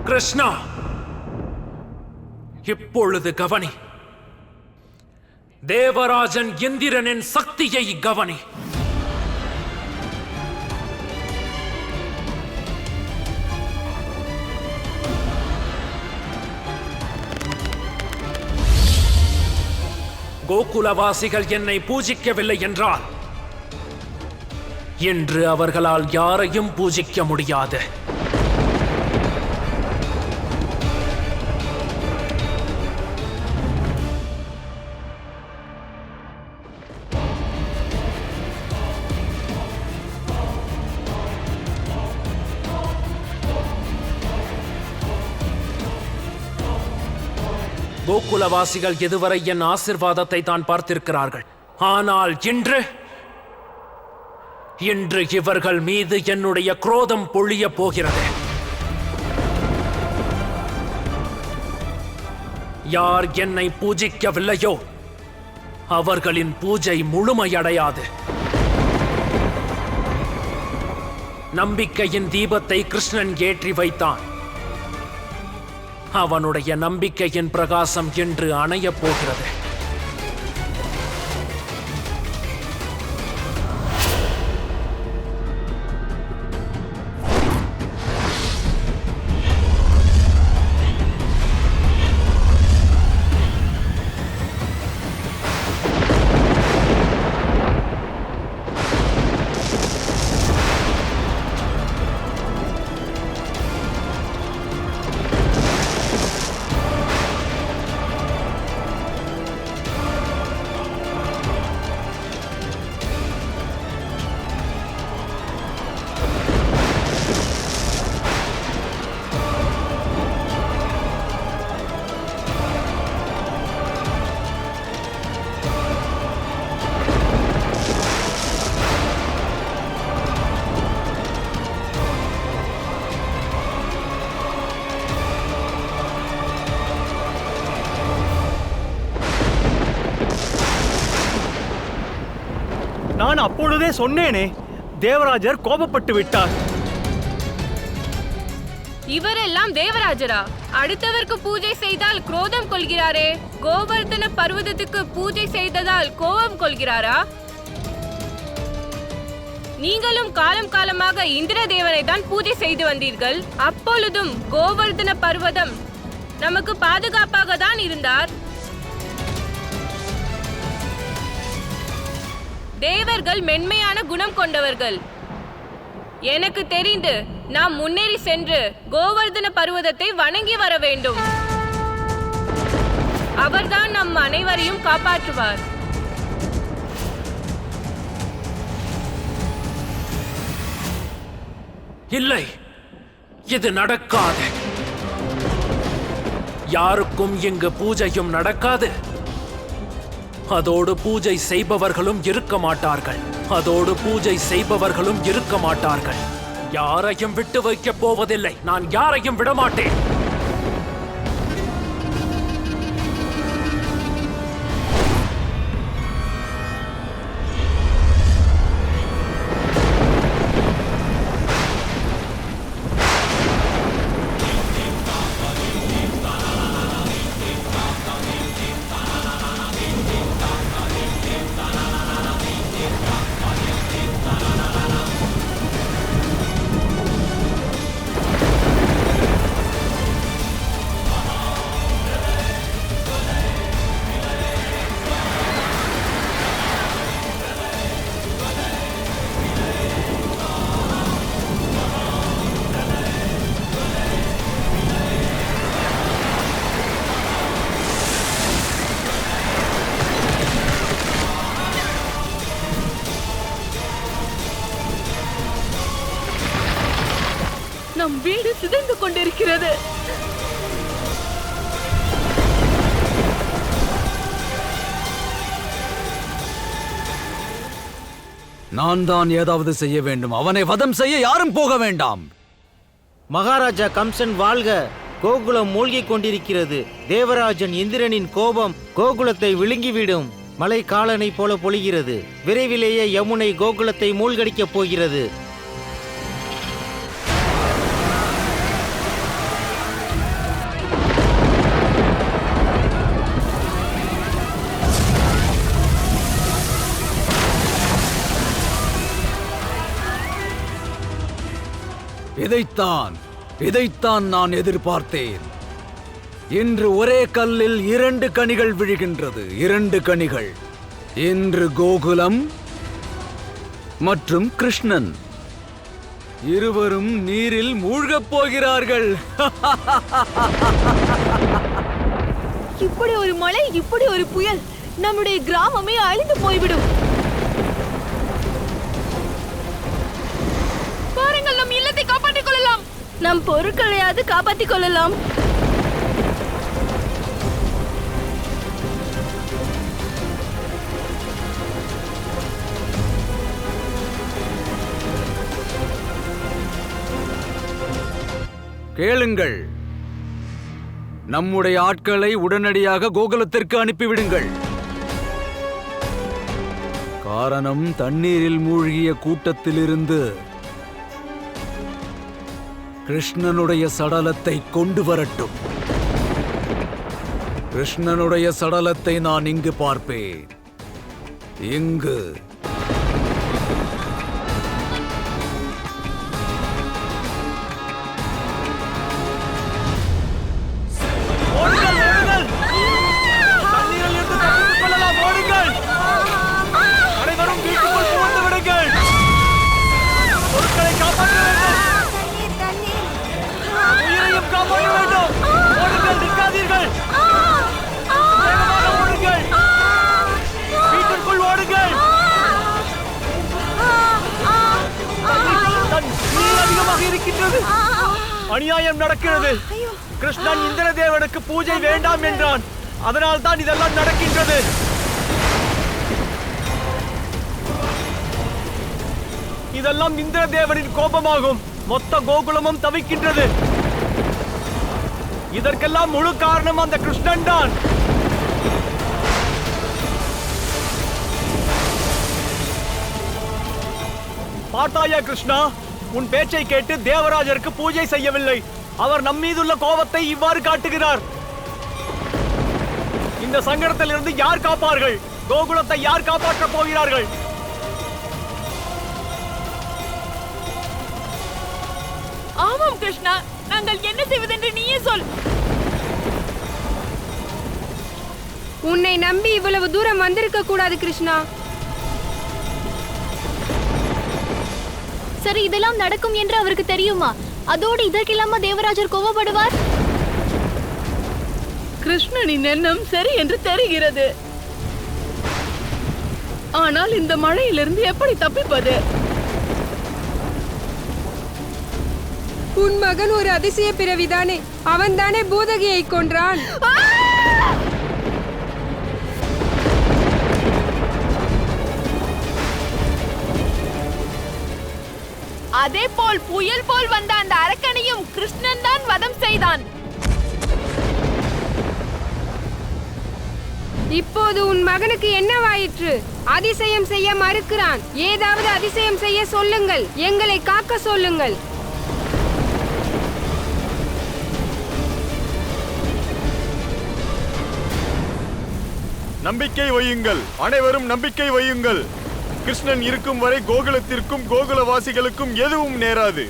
கிருஷ்ணா, இப்பொழுது கவனி. தேவராஜன் இந்திரனின் சக்தியை கவனி. கோகுலவாசிகள் என்னை பூஜிக்கவில்லை என்றால் இன்று அவர்களால் யாரையும் பூஜிக்க முடியாது. கோகுலவாசிகள் இதுவரை என் ஆசிர்வாதத்தை தான் பார்த்திருக்கிறார்கள். ஆனால் இன்று இவர்கள் மீது என்னுடைய குரோதம் பொழிய போகிறது. யார் என்னை பூஜிக்கவில்லையோ அவர்களின் பூஜை முழுமையடையாது. நம்பிக்கையின் தீபத்தை கிருஷ்ணன் ஏற்றி வைத்தான். அவனுடைய நம்பிக்கையின் பிரகாசம் இன்று அணையப் போகிறது. நான் அப்பொழுதே சொன்னேனே, தேவராஜர் கோபப்பட்டு விட்டார். இவரெல்லாம் தேவராஜரா? அடுத்தவருக்கு பூஜை செய்தால் குரோதம் கொள்கிறாரே, கோவர்தன பர்வதத்துக்கு பூஜை செய்ததால் கோபம் கொள்கிறாரா? நீங்களும் காலம் காலமாக இந்திர தேவனை தான் பூஜை செய்து வந்தீர்கள். அப்பொழுதும் கோவர்தன பர்வதம் நமக்கு பாதுகாப்பாக தான் இருந்தார். தேவர்கள் மென்மையான குணம் கொண்டவர்கள். எனக்கு தெரிந்து நாம் முன்னேறி சென்று கோவர்தன பர்வதத்தை வணங்கி வர வேண்டும். அவர்தான் நம் அனைவரையும் காப்பாற்றுவார். இல்லை, இது நடக்காது. யாருக்கும் இங்கு பூஜையும் நடக்காது. அதோடு பூஜை செய்பவர்களும் இருக்க மாட்டார்கள். யாரையும் விட்டு வைக்கப் போவதில்லை. நான் யாரையும் விடமாட்டேன். நம் வீடு சிதைந்து கொண்டிருக்கிறது. நான் தான் ஏதாவது செய்ய வேண்டும். அவனை வதம் செய்ய யாரும் போக வேண்டாம். மகாராஜா கம்சன் வாழ்க! கோகுலம் மூழ்கிக் கொண்டிருக்கிறது. தேவராஜன் இந்திரனின் கோபம் கோகுலத்தை விழுங்கிவிடும். மழை காலனை போல பொழிகிறது. விரைவிலேயே யமுனை கோகுலத்தை மூழ்கடிக்கப் போகிறது. இதைத்தான் நான் எதிர்பார்த்தேன். இன்று ஒரே கல்லில் 2 கனிகள் விழுகின்றது. 2 கனிகள். இன்று கோகுலம் மற்றும் கிருஷ்ணன் இருவரும் நீரில் மூழ்கப் போகிறார்கள். இப்படி ஒரு மழை, இப்படி ஒரு புயல், நம்முடைய கிராமமே அழிந்து போய்விடும். பாருங்கள், நம் இல்லத்தை காப்பாற்றிக் கொள்ளலாம். நம் பொருட்களையாவது காப்பாற்றிக் கொள்ளலாம். கேளுங்கள், நம்முடைய ஆட்களை உடனடியாக கோகுலத்திற்கு அனுப்பிவிடுங்கள். காரணம், தண்ணீரில் மூழ்கிய கூட்டத்திலிருந்து கிருஷ்ணனுடைய சடலத்தை கொண்டு வரட்டும். கிருஷ்ணனுடைய சடலத்தை நான் இங்கு பார்ப்பேன். இங்கு. அநியாயம் நடக்கிறது. கிருஷ்ணன் இந்திரதேவனுக்கு பூஜை வேண்டாம் என்றான். அதனால் தான் இதெல்லாம் நடக்கின்றது. இதெல்லாம் இந்திரதேவனின் கோபமாகும். மொத்த கோகுலமும் தவிக்கின்றது. இதற்கெல்லாம் முழு காரணம் அந்த கிருஷ்ணன் தான். பார்த்தாயா கிருஷ்ணா, உன் பேச்சை கேட்டு தேவராஜருக்கு பூஜை செய்யவில்லை. அவர் நம்மீதுள்ள கோபத்தை இவ்வாறு காட்டுகிறார். இந்த சங்கடத்தில் இருந்து யார் காப்பார்கள்? கோகுலத்தை யார் காப்பாற்றப் போகிறார்கள்? ஆமாம் கிருஷ்ணா, நாங்கள் என்ன செய்வதென்று நீயே சொல். உன்னை நம்பி இவ்வளவு தூரம் வந்திருக்க கூடாது கிருஷ்ணா. சரி, இதெல்லாம் நடக்கும் என்று அவருக்கு தெரியுமா? அதோடு இதற்கெல்லாமா தேவராஜர் கோபப்படுவார்? கிருஷ்ணனின் எண்ணம் சரி என்று தெரிகிறது. ஆனால் இந்த மழையிலிருந்து எப்படி தப்பிப்பது? உன் மகன் ஒரு அதிசய பிறவிதானே. அவன்தானே பூதகியை கொன்றான். அதே போல் புயல் போல் வந்த அந்த அரக்கனையும் கிருஷ்ணன் தான் வதம் செய்தான். இப்போது உன் மகனுக்கு என்னவாயிற்று? அதிசயம் செய்ய மறுக்கிறான். ஏதாவது அதிசயம் செய்ய சொல்லுங்கள். எங்களை காக்க சொல்லுங்கள். நம்பிக்கை வையுங்கள், அனைவரும் நம்பிக்கை வையுங்கள். கிருஷ்ணன் இருக்கும் வரை கோகுலத்திற்கும் கோகுலவாசிகளுக்கும் எதுவும் நேராது.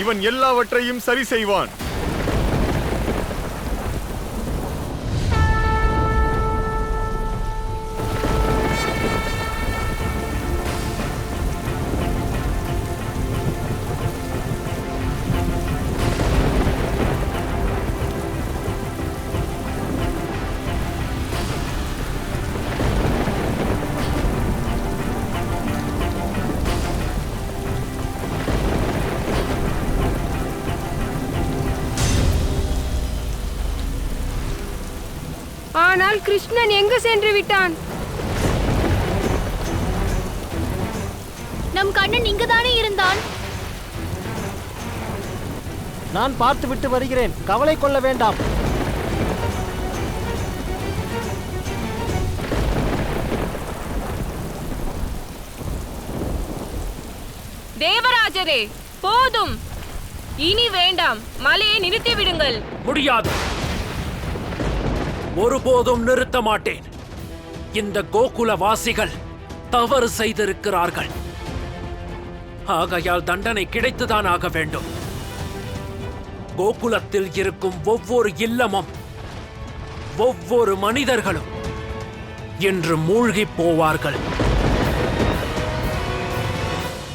இவன் எல்லாவற்றையும் சரி செய்வான். ஆனால் கிருஷ்ணன் எங்கு சென்று விட்டான்? நம் கண்ணன் இங்குதானே இருந்தான். நான் பார்த்து விட்டு வருகிறேன். கவலை கொள்ள வேண்டாம். தேவராஜரே, போதும். இனி வேண்டாம். மலையை நிறுத்தி விடுங்கள். முடியாது. ஒருபோதும் நிறுத்த மாட்டேன். இந்த கோகுலவாசிகள் தவறு செய்திருக்கிறார்கள். ஆகையால் தண்டனை கிடைத்துதான் ஆக வேண்டும். கோகுலத்தில் இருக்கும் ஒவ்வொரு இல்லமும் ஒவ்வொரு மனிதர்களும் என்று மூழ்கிப் போவார்கள்.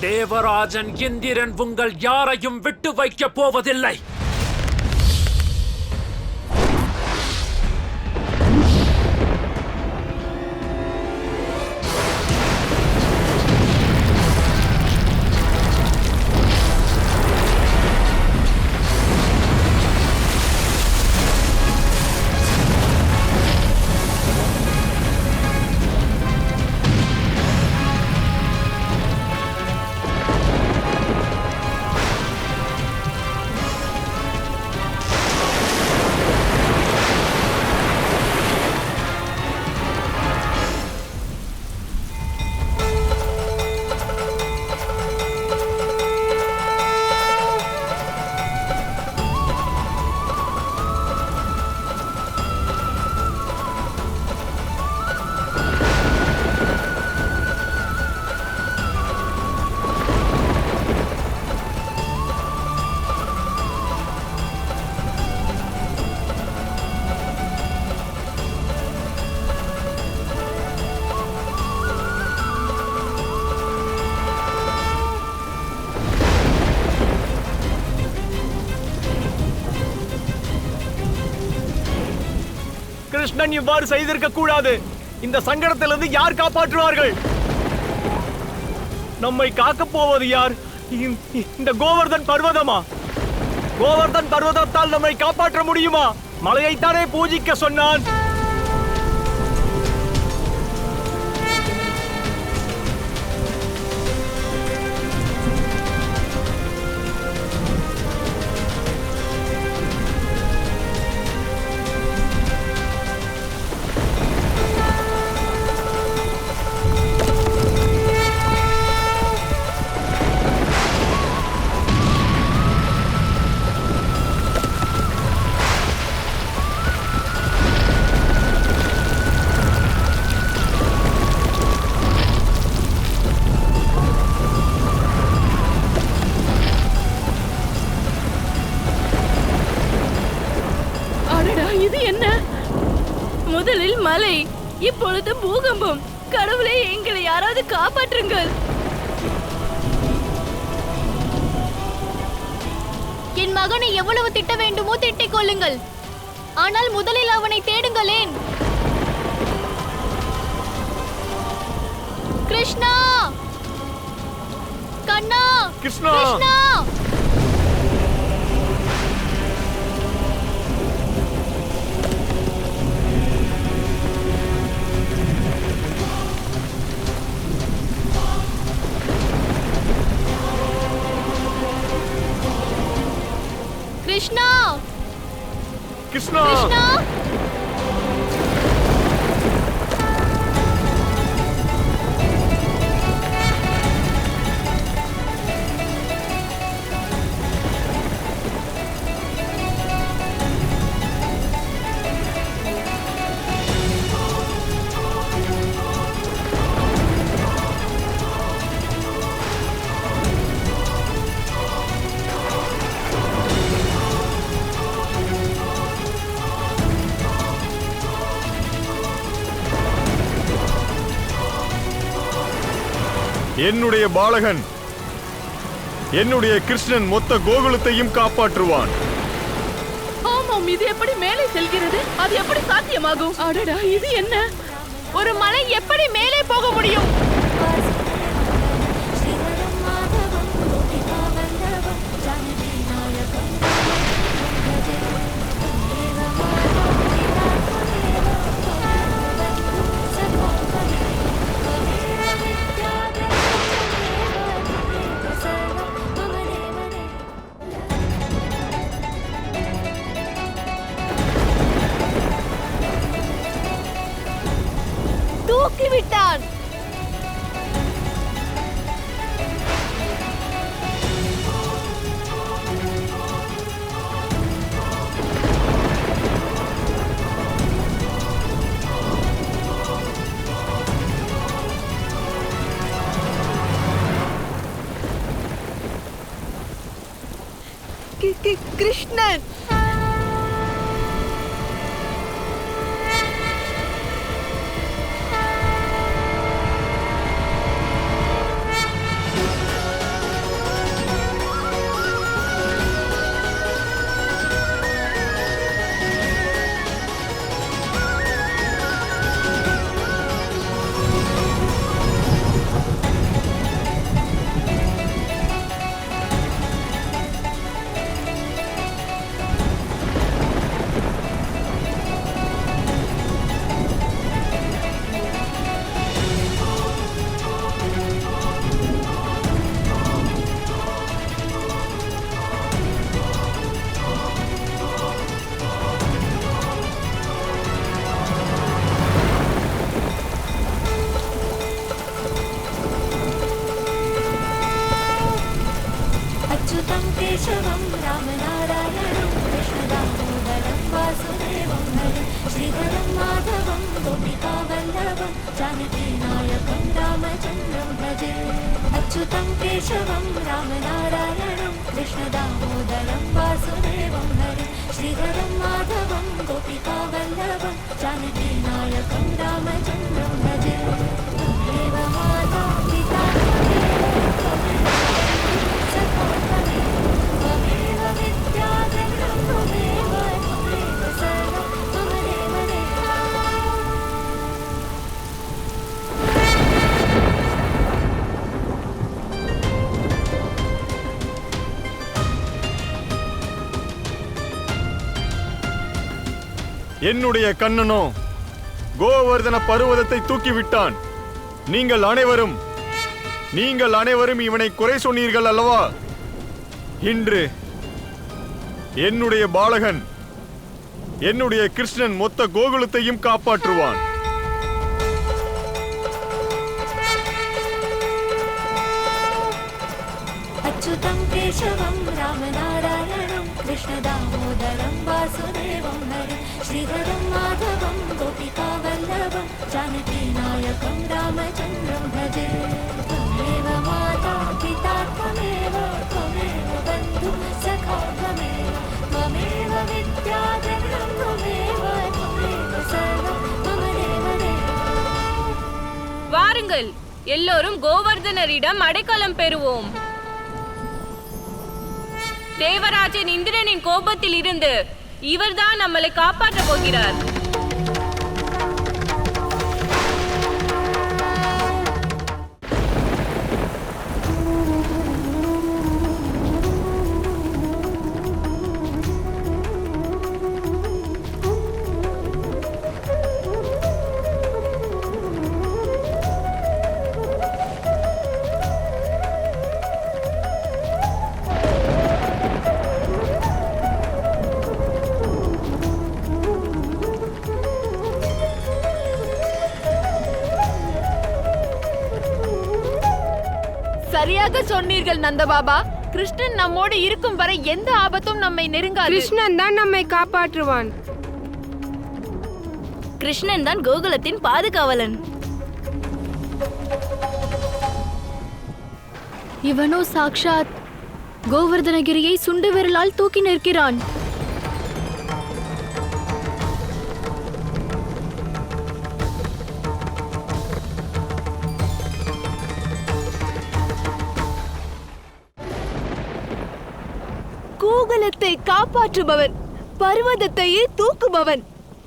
தேவராஜன் இந்திரன் உங்கள் யாரையும் விட்டு வைக்கப் போவதில்லை. கிருஷ்ணன் இவ்வாறு செய்திருக்க கூடாது. இந்த சங்கடத்திலிருந்து யார் காப்பாற்றுவார்கள்? நம்மை காக்கப் போவது யார்? இந்த கோவர்தன் பர்வதமா? கோவர்தன் பர்வதத்தால் நம்மை காப்பாற்ற முடியுமா? மலையைத்தானே பூஜிக்க சொன்னான். இது என்ன? முதலில் மலை, இப்பொழுது பூகம்பம். கடவுளே, எங்களை யாராவது காப்பாற்றுங்கள். என் மகனை எவ்வளவு திட்ட வேண்டுமோ திட்டிக் கொள்ளுங்கள். ஆனால் முதலில் அவனை தேடுங்களேன். கிருஷ்ணா, கண்ணா, கிருஷ்ணா, கிருஷ்ணா. கிருஷ்ணா, கிருஷ்ணா, கிருஷ்ணா. என்னுடைய பாலகன், என்னுடைய கிருஷ்ணன் மொத்த கோகுலத்தையும் காப்பாற்றுவான். ஆமாம், இது எப்படி மேலே செல்கிறது? அது எப்படி சாத்தியமாகும்? அடடா, இது என்ன? ஒரு மலை எப்படி மேலே போக முடியும்? தூக்கிவிட்டான். கிருஷ்ணன், केशवं रामनारायणं कृष्णदामोदरं वासुदेवं हरिं श्रीधरं माधवं गोपिकावल्लभं जानकीनायकं रामचन्द्रं भजे त्वमेव माता पिता त्वमेव विद्या जगतं त्वमेव सर्वं त्वमेव देवा। என்னுடைய கண்ணனோ கோவர்தன பர்வதத்தை தூக்கிவிட்டான். நீங்கள் அனைவரும் இவனை குறை சொன்னீர்கள் அல்லவா? இன்று என்னுடைய பாலகன், என்னுடைய கிருஷ்ணன் மொத்த கோகுலத்தையும் காப்பாற்றுவான். अच्युतं केशवं रामनारायणं कृष्णदामोदरं वासुदेवं हरिं श्रीधरं माधवं गोपिकावल्लभं जानकीनायकं रामचन्द्रं भजे त्वमेव माता पिता त्वमेव बन्धु सखा त्वमेव विद्या जगतं त्वमेव सर्वं मम देवदेवा। வாருங்கள், எல்லோரும் கோவர்தனரிடம் அடைக்கலம் பெறுவோம். தேவராஜன் இந்திரனின் கோபத்தில் இருந்து இவர்தான் நம்மளை காப்பாற்றப் போகிறார். சரியாக சொன்னீர்கள் நந்தபாபா. கிருஷ்ணன் நம்மோடு இருக்கும் வரை எந்த ஆபத்தும் நம்மை நெருங்காது. கிருஷ்ணன் தான் நம்மை காப்பாற்றுவான். கிருஷ்ணன் தான் கோகுலத்தின் பாதுகாவலன். இவனோ சாக்ஷாத் கோவர்தனகிரியை சுண்டு விரலால் தூக்கி நிற்கிறான். கோகுலத்தை காப்பாற்றுபவன், பர்வதத்தையே தூக்குபவன்,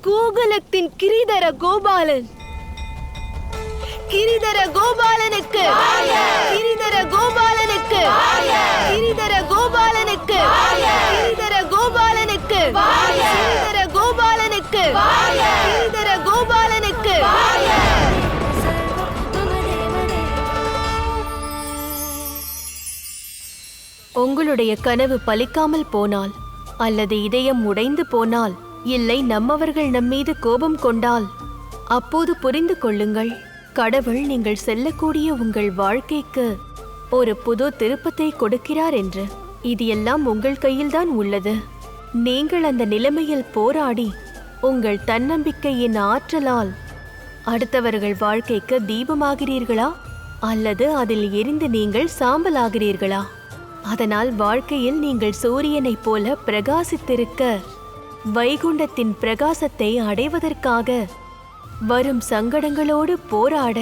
கோகுலத்தின் கிரிதர கோபாலன். கிரிதர கோபாலனுக்கு, கிரிதர கோபாலனுக்கு, கிரிதர கோபாலனுக்கு, கிரிதர கோபாலனுக்கு, கிரிதர கோபாலனுக்கு, கிரிதர கோபாலனுக்கு. உங்களுடைய கனவு பலிக்காமல் போனால், அல்லது இதயம் உடைந்து போனால், இல்லை நம்மவர்கள் நம்மீது கோபம் கொண்டால், அப்போது புரிந்து கொள்ளுங்கள், கடவுள் நீங்கள் செல்லக்கூடிய உங்கள் வாழ்க்கைக்கு ஒரு புது திருப்பத்தை கொடுக்கிறார் என்று. இது எல்லாம் உங்கள் கையில்தான் உள்ளது. நீங்கள் அந்த நிலைமையில் போராடி உங்கள் தன்னம்பிக்கையின் ஆற்றலால் அடுத்தவர்கள் வாழ்க்கைக்கு தீபமாகிறீர்களா, அல்லது அதில் எரிந்து நீங்கள் சாம்பலாகிறீர்களா? அதனால் வாழ்க்கையில் நீங்கள் சூரியனைப் போல பிரகாசித்திருக்க, வைகுண்டத்தின் பிரகாசத்தை அடைவதற்காக வரும் சங்கடங்களோடு போராட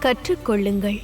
கற்றுக்கொள்ளுங்கள்.